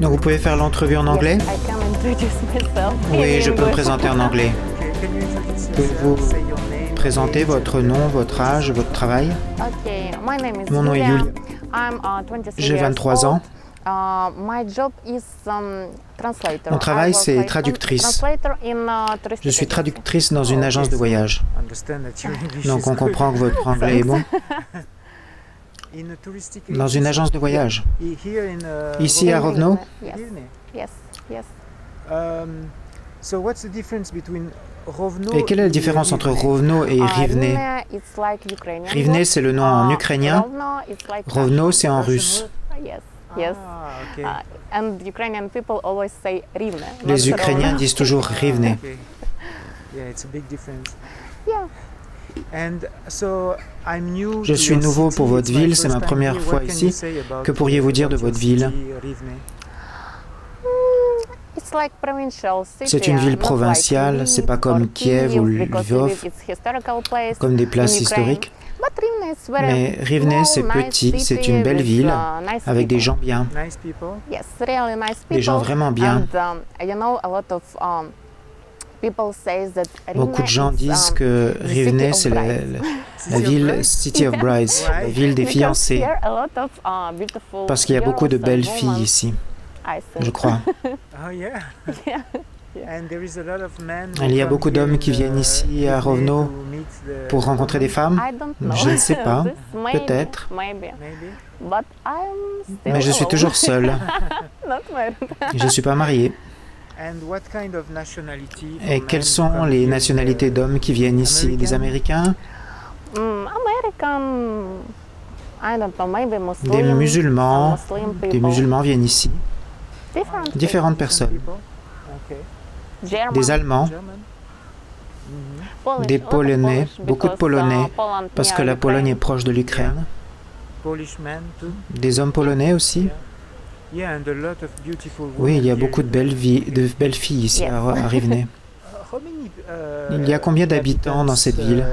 Donc vous pouvez faire l'entrevue en anglais? Yes, I can introduce myself in Oui, je peux me English. présenter en anglais. Pouvez-vous présenter votre nom, votre âge, votre travail? Okay, my name is Mon nom est Julia. Julia. I'm 23 J'ai years 23 ans. old. My job is translator. Mon travail, I work c'est like traductrice. translator in touristic Je suis agency. traductrice dans une agence de voyage. Donc on comprend que votre anglais est bon. Dans une agence de voyage. Ici à Rovno? Yes, yes, yes. Et quelle est la différence entre Rovno et Rivne? Rivne, it's like Ukrainian Rivne, word. c'est le nom en ukrainien. Rovno, it's like Rovno, Russian. c'est en russe. Yes, yes. And Ukrainian people always say Rivne. Les not Ukrainiens Rovno. disent toujours Rivne. Yeah. Je suis nouveau pour votre ville, c'est ma première fois ici. Que pourriez-vous dire de votre ville? It's like provincial city, C'est une ville not like provinciale, Lviv c'est pas comme or Kiev ou because Lviov, Lviv, it's historical place comme des places in Ukraine. historiques. But Rivne is very Mais Rivne, c'est small, nice petit, c'est city une belle with, ville, nice avec des people. gens bien. Yes, really nice people. Des gens vraiment bien. And you know, a lot of people say that Beaucoup de gens disent que the Rivne, city c'est of la brides. ville City of Brides, la ville des Because fiancés. here a lot of, beautiful Parce qu'il y a beaucoup de girls and belles women, filles ici, I think. je crois. Yeah. Il y a beaucoup d'hommes qui viennent ici à Rovno pour rencontrer des femmes. I don't know. Je ne sais pas, This maybe, peut-être. Maybe. But I'm still Mais je suis alone. toujours seul. Not married. Je ne suis pas marié. Et quelles sont les nationalités d'hommes qui viennent ici? Des Américains? American, I don't know, maybe Muslim. Des musulmans? Muslim Des people. musulmans viennent ici. Different Différentes personnes. people. German, Des Allemands, Polish, des a lot of Polonais, Polish, beaucoup de because, Polonais, Poland parce near que la Pologne est Ukraine. proche de l'Ukraine. Des hommes polonais aussi. Oui, il y a beaucoup de belles filles ici à Rivne. Il y a combien d'habitants dans cette ville?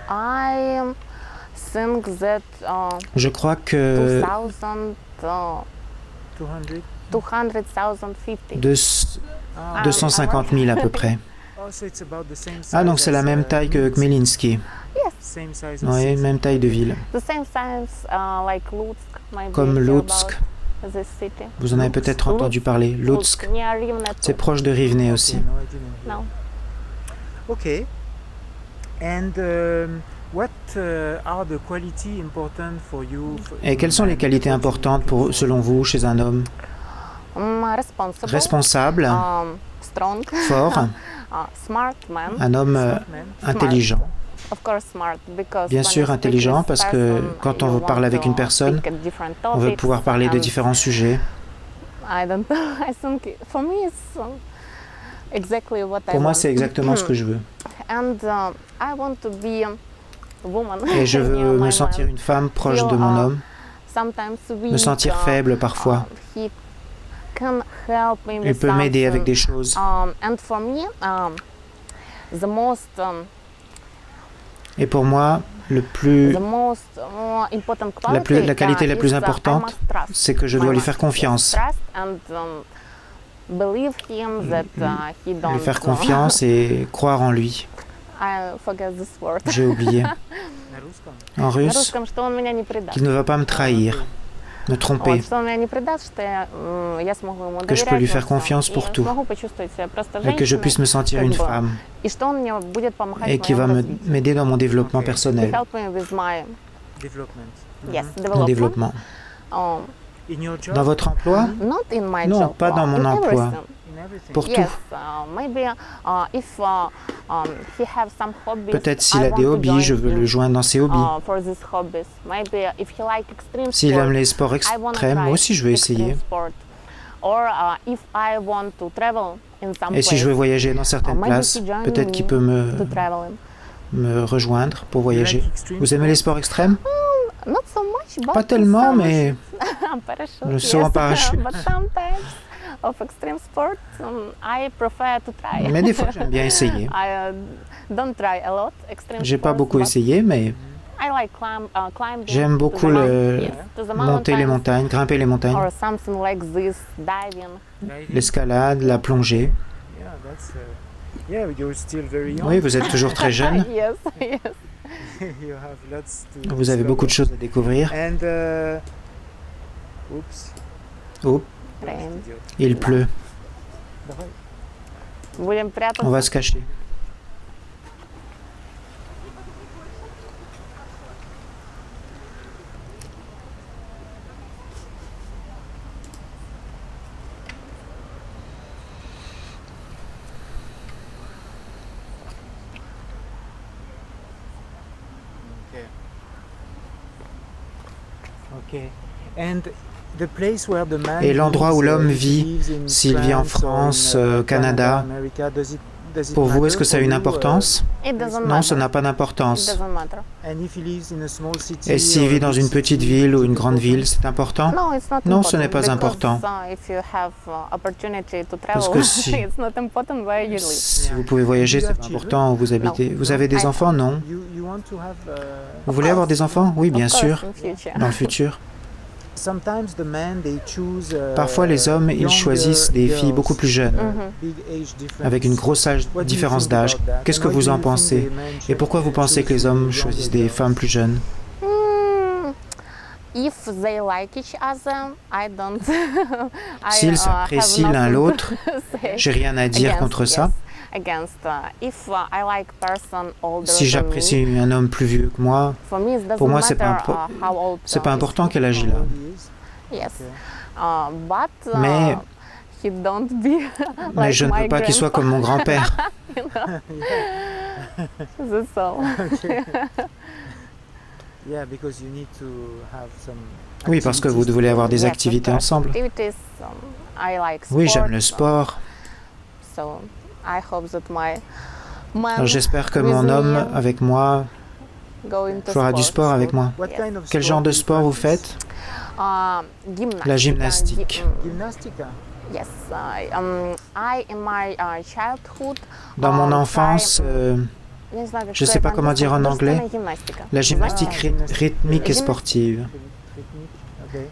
I think that Je crois que 200,050. 250 000 à peu près. Ah, donc c'est la même taille que Khmelnytsky. Yes, Oui, même taille de ville. the same size like Lutsk, maybe Comme you hear Lutsk. about this city. Vous en avez peut-être entendu parler. Lutsk. Near Rivne C'est too. proche de Rivne aussi. No. Okay. And what are the quality important for you? Et quelles sont les qualités importantes selon vous chez un homme? Responsible, Responsable, strong, fort, smart man. un homme intelligent. Of course, smart, because Bien when sûr, you speak intelligent, with parce que person, quand you on want parle avec to une personne, speak at different on veut topics, pouvoir parler de and différents sujets. I don't know. I think for me it's exactly what I Pour moi, want. c'est exactement ce que je veux. And I want to be a woman. Et je near veux my me sentir man. une femme proche de Feel, mon homme, Sometimes me sentir faible parfois. He can help me Il with peut m'aider avec des something. choses. And for me, the most Et pour moi, important quality, la qualité la plus is, I importante, must trust. c'est que je dois lui faire confiance. Trust and believe him that he don't. Lui faire confiance et croire en lui. I forget this word. J'ai oublié. En На russe, русском, что он меня не предаст. qu'il ne va pas me trahir, me tromper, Вот, что он меня не предаст, что я смогу ему que je peux lui доверять faire во всем, confiance и pour tout, смогу почувствовать себя просто et que je женщиной, puisse me sentir как une бы, femme, и что он мне будет помогать et в qui моем va развитии. m'aider dans mon développement To personnel, help me with my yes, mon development. développement. Um, Dans votre emploi? not in my Non, job, pas dans mon in emploi. everything. Pour tout. Yes, maybe if he have some hobbies, Peut-être s'il I a want des to hobbies, join je veux le joindre dans ses hobbies. for these hobbies. Maybe if he like extreme S'il sport, aime les sports I wanna extrêmes, try moi aussi je veux extreme essayer. sport. Or if I want to travel in some Et si je veux place, voyager dans certaines maybe places, he join peut-être me qu'il peut to travel. me rejoindre pour voyager. Vous aimez les sports extrêmes? Not so much, but Pas tellement, some mais parachute, le saut en yes. parachute. But sometimes of extreme sport, I prefer to try. Mais des fois j'aime bien essayer. I don't try a lot extreme J'ai pas sports, beaucoup but essayé, mais J'aime beaucoup monter les montagnes, grimper les montagnes, or something like this, diving. l'escalade, la plongée. Yeah, that's. Yeah, you're still very young. Oui, vous êtes toujours très jeune. Yes, yes. You have lots to Vous avez beaucoup de discover. choses à découvrir. And oops. Oh, Rain. il pleut. Давай. Будем прятаться. On va se cacher. Okay. And the place where the man Et l'endroit où lives, l'homme if he vit, lives in s'il vit en France, or in, Canada, America, does it pour vous, est-ce que matter ça a for une you, importance? It doesn't Non, ça matter. n'a pas It d'importance. doesn't matter. And if he lives in a small city Et s'il or vit a dans big une petite city, ville ou is une it grande important? ville, c'est important? No, it's not Non, ce n'est important pas because, important. if you have opportunity to Parce travel, que si- it's not important where you live. Si vous pouvez voyager, c'est pas important où vous habitez. Vous avez des enfants? Non. You want to have, Vous voulez avoir des enfants? Oui, bien Of course, sûr, in future. dans le futur. sometimes the men, they choose, Parfois, les hommes, ils younger choisissent des filles girls, beaucoup plus jeunes, Mhm. big age difference. avec une grosse What do you différence think d'âge. about that? Qu'est-ce And que why vous do en you think pensez? the men Et pourquoi vous pensez que les hommes choose choisissent younger des girls? femmes plus jeunes? Mm, if they like each other, I don't. S'ils s'apprécient have l'un nothing l'autre, to say j'ai rien à dire against, contre ça. yes, against, if I like person older Si than j'apprécie me, un homme plus vieux que moi, for me it doesn't pour moi, c'est pas matter how old c'est pas is important he. quel âge il a. How old he is? Yes, Okay. but Mais- he don't be Mais like je ne my veux pas qu'il soit comme mon grand-père. That's all. Yeah, because you need to have some Oui, parce que vous activities voulez avoir des Yes, activités of ensemble. activities, I like Oui, j'aime le sports, sport. So I hope that my man Alors, j'espère que mon with me, homme avec moi go into fera du sport avec moi. What Yes. kind of Quel genre de do you sport vous practice? faites? Gymnastica. La gymnastique. Gymnastica. Yes, I in my childhood. Dans mon enfance, je sais pas comment dire en anglais. La gymnastique rythmique et sportive. Okay.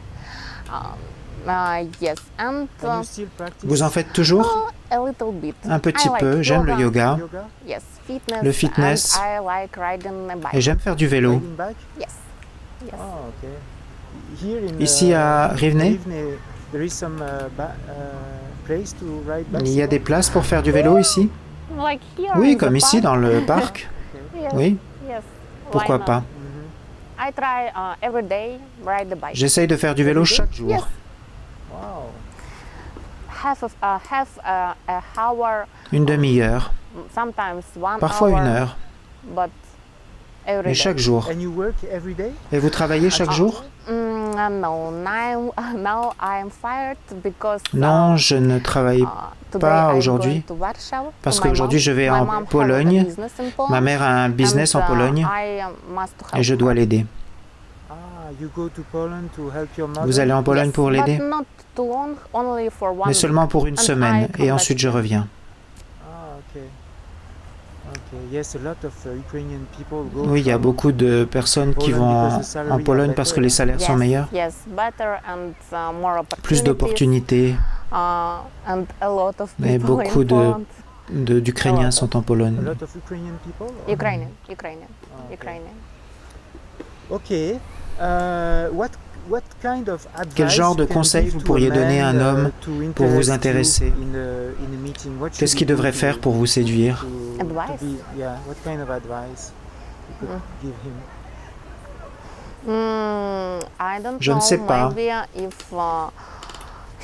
Yes, and And you still practice Vous en faites toujours? a little bit. Un petit I like peu. J'aime le yoga yoga? Yes, fitness. Le fitness. And I like riding a bike. Et j'aime faire du vélo. Riding bike? Yes. Yes. Oh, okay. Here in, Ici à Rivenay, there is some place to ride il y a des bicycle? places pour faire du vélo ici? Like here Oui, in the comme ici park. dans le parc. Yes. Oui, Yes. pourquoi Why not? pas? Mhm. I try every day ride the bike. J'essaye de faire du vélo chaque jour. Yes. Wow. Half a hour, Une demi-heure, sometimes 1 parfois hour, 1 heure, but every mais day. chaque jour. And you work every day? Et vous travaillez chaque jour? No, now I'm fired because Non, je ne travaille today pas I'm aujourd'hui, going to Warsaw parce to my qu'aujourd'hui mom. je vais My en mom have a Pologne. business in Poland, Ma mère a un business and, en Pologne I must help et je dois her. l'aider. Ah, you go to Poland to help your mother? Vous allez en Pologne Yes, pour l'aider? but not too long, only for one Mais seulement pour une And semaine I come et back. ensuite je reviens. Ah, okay. Okay. Yes, a lot of Ukrainian people go Oui, il y a from beaucoup de personnes qui Poland vont because the salary en are Pologne parce que les better. salaires sont meilleurs, Yes, better and more plus opportunities, d'opportunités. and a lot of Mais people beaucoup in de- Poland. D'Ukrainiens sont en A Pologne. lot of Ukrainian people? or- Ukrainian. Ah, okay. Ukrainian. Okay. What kind of advice Quel genre de you can conseil give vous to a pourriez donner à un man, homme to pour vous interest you intéresser? in a meeting? What Qu'est-ce should qu'il he do devrait faire pour vous séduire? Advice? Yeah, what kind of advice you could give him? I don't Je ne know. sais pas. Maybe if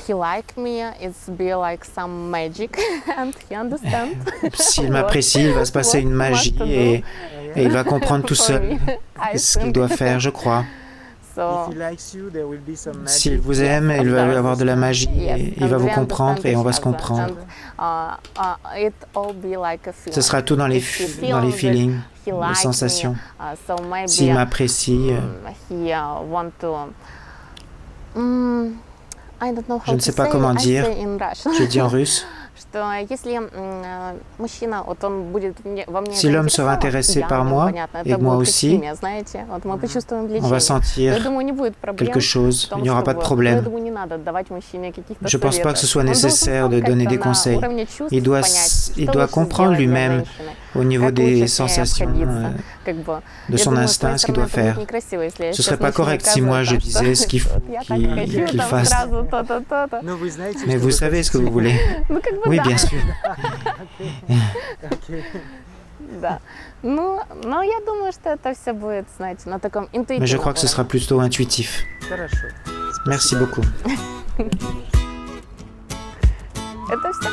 he like me, it's be like some magic, and he understand. S'il m'apprécie, il va se passer une magie et il va comprendre tout seul ce qu'il doit faire, je crois. So, If he likes you, there will be some magic. S'il vous aime, il va y avoir de la magie et il va vous comprendre et on va se comprendre. it all be like a feeling. Ce sera tout dans les, If he feels dans les that feelings, he les likes sensations. me, so maybe S'il m'apprécie, he want to. I don't know how Je ne to sais pas say. comment I dire. say in Russian. je dis en russe, что если мужчина, вот он будет во мне Si l'homme sera заинтересован, intéressé я, par ну, moi, понятно, et это moi будет как aussi, химия, знаете, вот мы почувствуем on va влечение. Я sentir думаю, не будет проблем quelque chose, в том, il n'y aura pas de чтобы, я problème. думаю, не надо давать мужчине каких-то Je ne pense pas que ce советов. soit Он должен nécessaire сам de donner как-то des на conseils. уровне чувств Il doit, понять, il что doit лучше comprendre сделать для lui-même женщины, au niveau как лучше des с ней sensations, обходиться. Как бы, de я son думаю, с твоей instinct, ce qu'il стороны doit это будет faire. некрасиво, если я Ce сейчас serait pas мужчине correct si moi je указываю, там, disais ce что вот я так хочу, qu'il там fasse. сразу то-то, то-то. Ну, вы знаете, Mais что vous вы savez ce que хотите. vous voulez. Ну, как бы Oui, да. bien sûr. Окей. Да. Ну, но я думаю, что это все будет, знаете, на таком интуитивном Mais je crois que ce уровне. sera plutôt intuitif. Хорошо. Merci Спасибо. beaucoup. Это все.